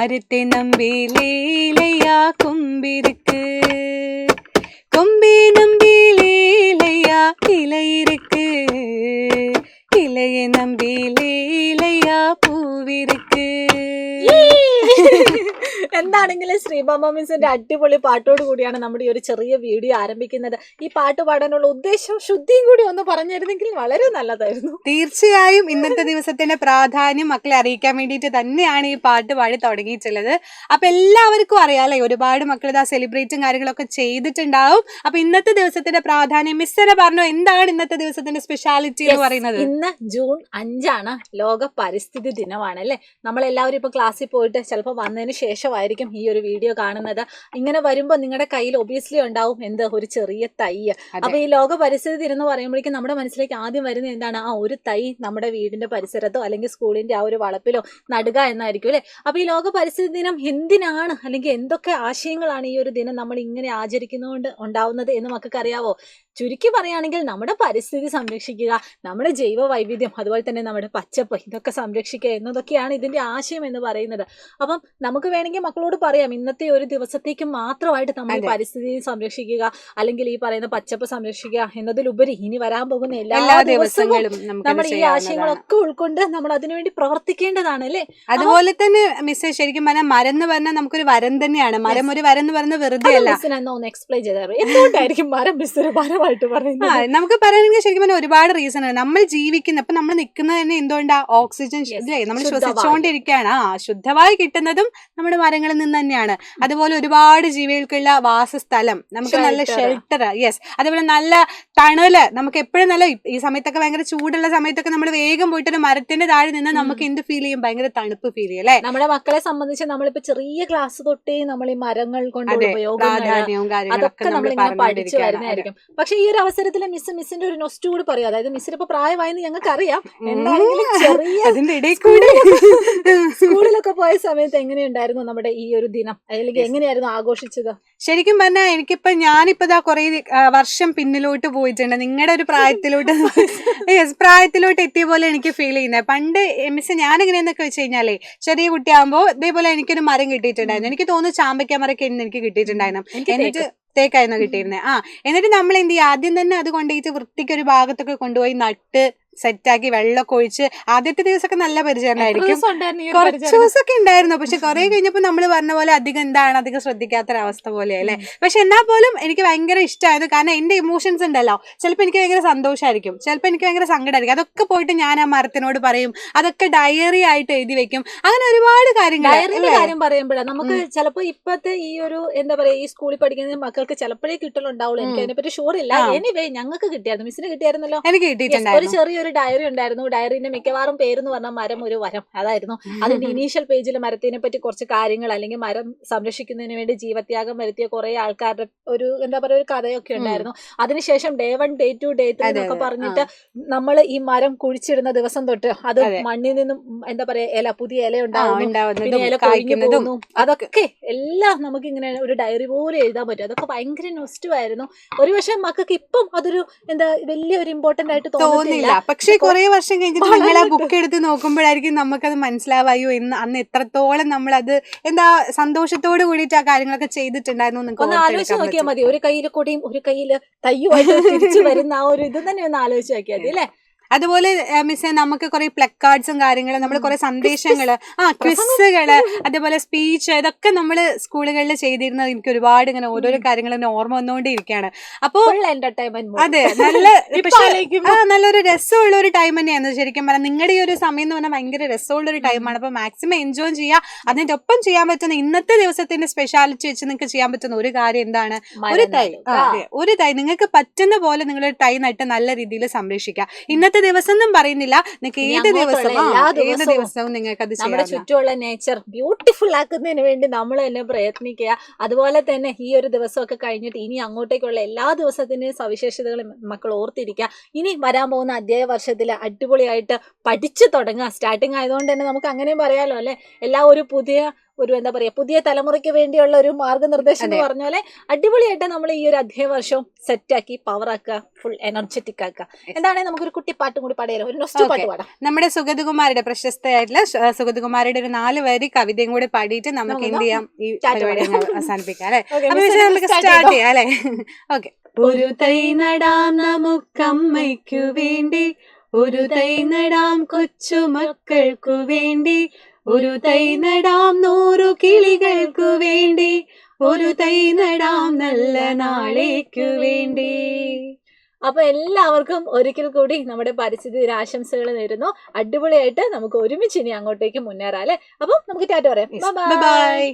மரத்தை நம்பி லீலையா கொம்பிருக்கு, கொம்பே நம்பி லீலையா இலை இருக்கு, இலையை நம்பி ലീലയാ പൂവിരിക്ക്. എന്താണെങ്കിലും ശ്രീബാമ മിസ്സിന്റെ അടിപൊളി പാട്ടോട് കൂടിയാണ് നമ്മുടെ ഈ ഒരു ചെറിയ വീഡിയോ ആരംഭിക്കുന്നത്. ഈ പാട്ട് പാടാനുള്ള ഉദ്ദേശം ശുദ്ധിയും കൂടി ഒന്ന് പറഞ്ഞിരുന്നെങ്കിൽ വളരെ നല്ലതായിരുന്നു. തീർച്ചയായും ഇന്നത്തെ ദിവസത്തിന്റെ പ്രാധാന്യം മക്കളെ അറിയിക്കാൻ വേണ്ടിയിട്ട് തന്നെയാണ് ഈ പാട്ട് പാടി തുടങ്ങിയിട്ടുള്ളത്. അപ്പൊ എല്ലാവർക്കും അറിയാലേ, ഒരുപാട് മക്കൾ ഇതാ സെലിബ്രേറ്റും കാര്യങ്ങളൊക്കെ ചെയ്തിട്ടുണ്ടാവും. അപ്പൊ ഇന്നത്തെ ദിവസത്തിന്റെ പ്രാധാന്യം മിസ് തന്നെ പറഞ്ഞു. എന്താണ് ഇന്നത്തെ ദിവസത്തിന്റെ സ്പെഷ്യാലിറ്റി എന്ന് പറയുന്നത്? ഇന്ന് ജൂൺ 5 ലോക പരിസ്ഥിതി ദിനമാണ് അല്ലെ. നമ്മളെല്ലാവരും ഇപ്പൊ ക്ലാസ്സിൽ പോയിട്ട് ചിലപ്പോൾ വന്നതിന് ശേഷമായിരിക്കും ഈ ഒരു വീഡിയോ കാണുന്നത്. ഇങ്ങനെ വരുമ്പോൾ നിങ്ങളുടെ കയ്യിൽ ഒബിയസ്ലി ഉണ്ടാവും എന്ത്, ഒരു ചെറിയ തൈ. അപ്പൊ ഈ ലോക പരിസ്ഥിതി ദിനം എന്ന് പറയുമ്പോഴേക്കും നമ്മുടെ മനസ്സിലേക്ക് ആദ്യം വരുന്നത് എന്താണ്? ഒരു തൈ നമ്മുടെ വീടിന്റെ പരിസരത്തോ അല്ലെങ്കിൽ സ്കൂളിന്റെ ആ ഒരു വളപ്പിലോ നടുക എന്നായിരിക്കും അല്ലെ. അപ്പൊ ഈ ലോക പരിസ്ഥിതി ദിനം എന്തിനാണ്, അല്ലെങ്കിൽ എന്തൊക്കെ ആശയങ്ങളാണ് ഈ ഒരു ദിനം നമ്മൾ ഇങ്ങനെ ആചരിക്കുന്നതുകൊണ്ട് ഉണ്ടാവുന്നത് എന്ന് മക്കൾക്ക് അറിയാവോ? ചുരുക്കി പറയുകയാണെങ്കിൽ നമ്മുടെ പരിസ്ഥിതി സംരക്ഷിക്കുക, നമ്മുടെ ജൈവ വൈവിധ്യം, അതുപോലെ തന്നെ നമ്മുടെ പച്ചപ്പ്, ഇതൊക്കെ സംരക്ഷിക്കുക എന്നതൊക്കെയാണ് ഇതിന്റെ ആശയം എന്ന് പറയുന്നത്. അപ്പം നമുക്ക് വേണമെങ്കിൽ മക്കളോട് പറയാം, ഇന്നത്തെ ഒരു ദിവസത്തേക്ക് മാത്രമായിട്ട് നമ്മൾ പരിസ്ഥിതി സംരക്ഷിക്കുക, അല്ലെങ്കിൽ ഈ പറയുന്ന പച്ചപ്പ് സംരക്ഷിക്കുക എന്നതിലുപരി ഇനി വരാൻ പോകുന്ന എല്ലാ ദിവസങ്ങളും നമ്മൾ ഈ ആശയങ്ങളൊക്കെ ഉൾക്കൊണ്ട് നമ്മൾ അതിനുവേണ്ടി പ്രവർത്തിക്കേണ്ടതാണ് അല്ലെ. അതുപോലെ തന്നെ മിസ് ശരിക്കും പറഞ്ഞാൽ മരം എന്ന് പറഞ്ഞാൽ നമുക്കൊരു വരം തന്നെയാണ്. മരം ഒരു വരം എന്ന് പറയുന്നത് വെറുതെ അല്ല. ഒന്ന് എക്സ്പ്ലെയിൻ ചെയ്താൽ എന്തുകൊണ്ടായിരിക്കും മരം മിസ്സിന് മരമായിട്ട് പറയുന്നത്? നമുക്ക് പറയുകയാണെങ്കിൽ ശരിക്കും പറഞ്ഞാൽ ഒരുപാട് റീസൺ ആണ്. നമ്മൾ ജീവിക്കുന്ന, ഇപ്പൊ നമ്മൾ നിൽക്കുന്നത് തന്നെ എന്തുകൊണ്ടാ? ഓക്സിജൻ നമ്മൾ ശ്വസിച്ചുകൊണ്ടിരിക്കുകയാണ്. ശുദ്ധമായി കിട്ടുന്നതും നമ്മുടെ മരങ്ങളിൽ നിന്ന് തന്നെയാണ്. അതുപോലെ ഒരുപാട് ജീവികൾക്കുള്ള വാസസ്ഥലം, നമുക്ക് നല്ല ഷെൽട്ടർ, യെസ്, അതുപോലെ നല്ല തണല്. നമുക്ക് എപ്പോഴും നല്ല, ഈ സമയത്തൊക്കെ ഭയങ്കര ചൂടുള്ള സമയത്തൊക്കെ നമ്മൾ വേഗം പോയിട്ട് ഒരു മരത്തിന്റെ താഴെ നിന്ന് നമുക്ക് എന്ത് ഫീൽ ചെയ്യും? ഭയങ്കര തണുപ്പ് ഫീൽ ചെയ്യും അല്ലെ. നമ്മുടെ മക്കളെ സംബന്ധിച്ച് നമ്മളിപ്പോ ചെറിയ ക്ലാസ് തൊട്ടേ നമ്മൾ ഈ മരങ്ങൾ കൊണ്ടുള്ള ഉപയോഗം അതൊക്കെ നമ്മളിങ്ങനെ പഠിച്ചു വരുന്നതായിരിക്കും. പക്ഷെ ഈ ഒരു അവസരത്തിൽ മിസ്സിന്റെ ഒരു നൊസ്റ്റു കൂടി പറയും. അതായത് മിസ്സിന് ഇപ്പൊ പ്രായമായെന്ന് ഞങ്ങൾക്ക് അറിയാം, എന്താണെങ്കിലും ചെറിയ സ്കൂളിലൊക്കെ പോയ സമയത്ത് എങ്ങനെയുണ്ടായിരുന്നു നമ്മുടെ ഈ ഒരു ദിനം, അല്ലെങ്കിൽ എങ്ങനെയായിരുന്നു ആഘോഷിച്ചത്? ശരിക്കും പറഞ്ഞാൽ ഞാനിപ്പോ കുറെ വർഷം പിന്നിലോട്ട് പോയിട്ടുണ്ട്, നിങ്ങളുടെ ഒരു പ്രായത്തിലോട്ട് എത്തിയ പോലെ എനിക്ക് ഫീൽ ചെയ്യുന്നത്. പണ്ട് മിസ് ഞാൻ എങ്ങനെയാന്നൊക്കെ വെച്ച് കഴിഞ്ഞാലേ, ചെറിയ കുട്ടിയാകുമ്പോ ഇതേപോലെ എനിക്കൊരു മരം കിട്ടിയിട്ടുണ്ടായിരുന്നു. എനിക്ക് തോന്നുന്നു ചാമ്പയ്ക്ക മരമൊക്കെ എനിക്ക് കിട്ടിയിട്ടുണ്ടായിരുന്നു. എന്നിട്ട് തേക്കായിരുന്നു കിട്ടിയിരുന്നത്. എന്നിട്ട് നമ്മൾ എന്ത് ചെയ്യും? ആദ്യം തന്നെ അത് കൊണ്ടുപോയിട്ട് വൃത്തിക്ക് ഒരു ഭാഗത്തൊക്കെ കൊണ്ടുപോയി നട്ട് സെറ്റാക്കി വെള്ളമൊക്കെ ഒഴിച്ച് ആദ്യത്തെ ദിവസമൊക്കെ നല്ല പരിചരണമായിരിക്കും. കുറച്ച് ദിവസമൊക്കെ ഉണ്ടായിരുന്നു. പക്ഷെ കുറെ കഴിഞ്ഞപ്പോൾ നമ്മൾ പറഞ്ഞ പോലെ അധികം ശ്രദ്ധിക്കാത്തൊരവസ്ഥ പോലെ അല്ലേ. പക്ഷെ എന്നാൽ പോലും എനിക്ക് ഭയങ്കര ഇഷ്ടമായത്, കാരണം എന്റെ ഇമോഷൻസ് ഉണ്ടല്ലോ, ചിലപ്പോൾ എനിക്ക് ഭയങ്കര സന്തോഷമായിരിക്കും, ചിലപ്പോൾ എനിക്ക് ഭയങ്കര സങ്കടമായിരിക്കും. അതൊക്കെ പോയിട്ട് ഞാൻ ആ മരത്തിനോട് പറയും, അതൊക്കെ ഡയറി ആയിട്ട് എഴുതി വെക്കും. അങ്ങനെ ഒരുപാട് കാര്യം പറയുമ്പോഴാണ് നമുക്ക് ചിലപ്പോൾ ഇപ്പത്തെ ഈ ഒരു എന്താ പറയാ, ഈ സ്കൂളിൽ പഠിക്കുന്ന മക്കൾക്ക് ചിലപ്പോഴേ കിട്ടലുണ്ടാവുള്ളൂ. എനിക്ക് അതിനെപ്പറ്റി ഷുവർ ഇല്ല. എനിവേ ഞങ്ങൾക്ക് കിട്ടിയായിരുന്നു, മിസ്സിന് കിട്ടിയായിരുന്നല്ലോ. എനിക്ക് കിട്ടിയിട്ടുണ്ടായിരുന്നു. ഒരു ഡയറി ഉണ്ടായിരുന്നു. ഡയറിന്റെ മിക്കവാറും പേരെന്ന് പറഞ്ഞാൽ മരം ഒരു വരം, അതായിരുന്നു. അതിന്റെ ഇനീഷ്യൽ പേജിൽ മരത്തിനെ പറ്റി കുറച്ച് കാര്യങ്ങൾ, അല്ലെങ്കിൽ മരം സംരക്ഷിക്കുന്നതിന് വേണ്ടി ജീവത്യാഗം വരുത്തിയ കുറെ ആൾക്കാരുടെ ഒരു എന്താ പറയുക ഒരു കഥയൊക്കെ ഉണ്ടായിരുന്നു. അതിനുശേഷം day 1 day 2 day 3 എന്നൊക്കെ പറഞ്ഞിട്ട് നമ്മൾ ഈ മരം കുഴിച്ചിടുന്ന ദിവസം തൊട്ട് അത് മണ്ണിൽ നിന്നും എന്താ പറയാ പുതിയ ഇല ഉണ്ടാവുന്നു, പിന്നെ ഇല കൊഴിഞ്ഞു പോകുന്നു, അതൊക്കെ എല്ലാം നമുക്ക് ഇങ്ങനെ ഒരു ഡയറി പോലെ എഴുതാൻ പറ്റും. അതൊക്കെ ഭയങ്കര നൊസ്റ്റുമായിരുന്നു. ഒരു പക്ഷേ മക്കൾക്ക് ഇപ്പം അതൊരു എന്താ വലിയൊരു ഇമ്പോർട്ടന്റ് ആയിട്ട് തോന്നുന്നില്ല. പക്ഷെ കുറെ വർഷം കഴിഞ്ഞിട്ട് നിങ്ങൾ ആ ബുക്ക് എടുത്ത് നോക്കുമ്പോഴായിരിക്കും നമുക്കത് മനസ്സിലാവായോ എന്ന്, അന്ന് എത്രത്തോളം നമ്മളത് എന്താ സന്തോഷത്തോട് കൂടിയിട്ട് ആ കാര്യങ്ങളൊക്കെ ചെയ്തിട്ടുണ്ടായിരുന്നു. ഒന്ന് ആലോചിച്ച് നോക്കിയാൽ മതി. ഒരു കയ്യില് കൊടിയും ഒരു കയ്യില് തയ്യുമായിട്ട് തിരിച്ചു വരുന്ന ആ ഒരു ഇത് തന്നെ ഒന്ന് ആലോചിച്ച് നോക്കിയാൽ മതി അല്ലേ. അതുപോലെ മിസ്സേ നമുക്ക് കുറെ പ്ലക്കാർഡ്സും കാര്യങ്ങളും, നമ്മൾ കുറെ സന്ദേശങ്ങള്, ക്വിസുകള്, അതേപോലെ സ്പീച്ച്, ഇതൊക്കെ നമ്മൾ സ്കൂളുകളിൽ ചെയ്തിരുന്നത് എനിക്ക് ഒരുപാട് ഇങ്ങനെ ഓരോരോ കാര്യങ്ങൾ ഓർമ്മ വന്നുകൊണ്ടിരിക്കുകയാണ്. അപ്പോൾ അതെ, നല്ലൊരു രസമുള്ള ഒരു ടൈം തന്നെയായിരുന്നു ശരിക്കും പറഞ്ഞാൽ. നിങ്ങളുടെ ഈ ഒരു സമയം എന്ന് പറഞ്ഞാൽ ഭയങ്കര രസമുള്ള ഒരു ടൈമാണ്. അപ്പൊ മാക്സിമം എൻജോയ് ചെയ്യുക. അതിന്റെ ഒപ്പം ചെയ്യാൻ പറ്റുന്ന ഇന്നത്തെ ദിവസത്തിന്റെ സ്പെഷ്യാലിറ്റി വെച്ച് നിങ്ങൾക്ക് ചെയ്യാൻ പറ്റുന്ന ഒരു കാര്യം എന്താണ്? ഒരു തൈ നിങ്ങൾക്ക് പറ്റുന്ന പോലെ നിങ്ങളൊരു തൈ നട്ട് നല്ല രീതിയിൽ സംരക്ഷിക്കുക. ഇന്നത്തെ ദിവസം എന്നും പറയുന്നില്ല, നിങ്ങൾക്ക് ഏത് ദിവസവും നിങ്ങൾക്ക് അത് നമ്മുടെ ചുറ്റുമുള്ള നേച്ചർ ബ്യൂട്ടിഫുൾ ആക്കുന്നതിന് വേണ്ടി നമ്മൾ തന്നെ പ്രയത്നിക്കുക. അതുപോലെ തന്നെ ഈ ഒരു ദിവസമൊക്കെ കഴിഞ്ഞിട്ട് ഇനി അങ്ങോട്ടേക്കുള്ള എല്ലാ ദിവസത്തിന്റെയും സവിശേഷതകളും മക്കൾ ഓർത്തിരിക്കുക. ഇനി വരാൻ പോകുന്ന അധ്യായ വർഷത്തിൽ അടിപൊളിയായിട്ട് പഠിച്ചു തുടങ്ങുക. സ്റ്റാർട്ടിങ് ആയതുകൊണ്ട് തന്നെ നമുക്ക് അങ്ങനെയും പറയാലോ അല്ലെ. എല്ലാ ഒരു പുതിയ ഒരു എന്താ പറയാ പുതിയ തലമുറയ്ക്ക് വേണ്ടിയുള്ള ഒരു മാർഗനിർദ്ദേശം എന്ന് പറഞ്ഞ പോലെ അടിപൊളിയായിട്ട് നമ്മൾ ഈ ഒരു അധ്യയ വർഷവും സെറ്റാക്കി പവറാക്കുക, ഫുൾ എനർജറ്റിക് ആക്കുക. എന്താണെങ്കിൽ നമുക്കൊരു കുട്ടി പാട്ടും കൂടി പാടിയാലോ, ഒരു നൊസ്റ്റു പാട്ട് പാടാം. നമ്മുടെ സുഗതകുമാരിയുടെ പ്രശസ്തയായിട്ടുള്ള സുഗതകുമാരിയുടെ ഒരു 4 വരി കവിതയും കൂടി പാടിയിട്ട് നമുക്ക് എന്ത് ചെയ്യാം, ഈ പരിപാടി അവസാനിപ്പിക്കാം അല്ലെ. നമുക്ക് സ്റ്റാർട്ട് ചെയ്യാം അല്ലെ. ഓക്കെ. ഒരു തൈ നടാം നമുക്കമ്മയ്ക്കു വേണ്ടി, ഒരു തൈ നടാം കൊച്ചുമക്കൾക്കു വേണ്ടി, ഒരു തൈ നടാം 100 കിളികൾക്കു വേണ്ടി, ഒരു തൈ നടാം നല്ല നാളേക്കു വേണ്ടി. അപ്പൊ എല്ലാവർക്കും ഒരിക്കൽ കൂടി നമ്മുടെ പരിസ്ഥിതി ദിനാശംസകൾ നേരുന്നു. അടിപൊളിയായിട്ട് നമുക്ക് ഒരുമിച്ച് ഇനി അങ്ങോട്ടേക്ക് മുന്നേറാം അല്ലെ. അപ്പൊ നമുക്ക് ടാറ്റ പറയാം. ബൈ.